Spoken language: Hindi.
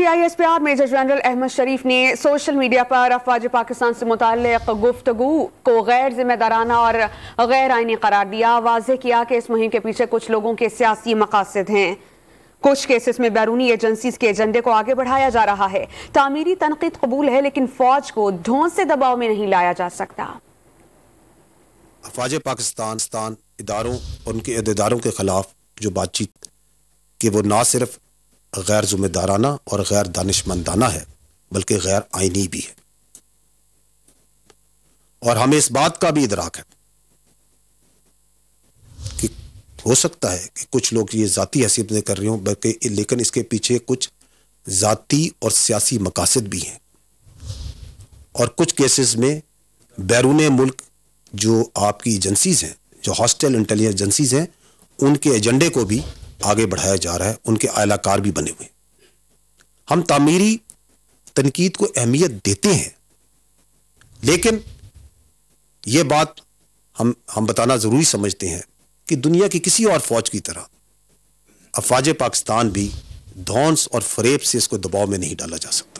CISPR मेजर जनरल अहमद शरीफ ने सोशल मीडिया पर अफवाज पाकिस्तान से मुताल्लिक गुफ्तगू को गैर जिम्मेदाराना और गैर आईनी करार दिया। वाज़ेह किया कि इस मुहिम के पीछे कुछ लोगों के सियासी मकासद हैं। कुछ केसेस में बैरूनी एजेंसीज के एजेंडे को आगे बढ़ाया जा रहा है। तामीरी तनकीद कबूल है, लेकिन फौज को ढोंस से दबाव में नहीं लाया जा सकता। अफवाज पाकिस्तान इदारों और उनके अहदेदारों के खिलाफ जो बातचीत कि वो ना सिर्फ गैर जिम्मेदाराना और गैर दानिशमंदाना है बल्कि गैर आईनी भी है। और हमें इस बात का भी इदराक है कि हो सकता है कि कुछ लोग ये जाती हैसियत से कर रहे हों, बल्कि लेकिन इसके पीछे कुछ जाती और सियासी मकासद भी हैं। और कुछ केसेस में बैरून मुल्क जो आपकी एजेंसीज हैं, जो हॉस्टाइल इंटेलिजेंस एजेंसीज हैं, उनके एजेंडे को भी आगे बढ़ाया जा रहा है। उनके आलाकार भी बने हुए। हम तामीरी तनकीद को अहमियत देते हैं, लेकिन यह बात हम बताना जरूरी समझते हैं कि दुनिया की किसी और फौज की तरह अफवाज पाकिस्तान भी धौंस और फरेब से इसको दबाव में नहीं डाला जा सकता।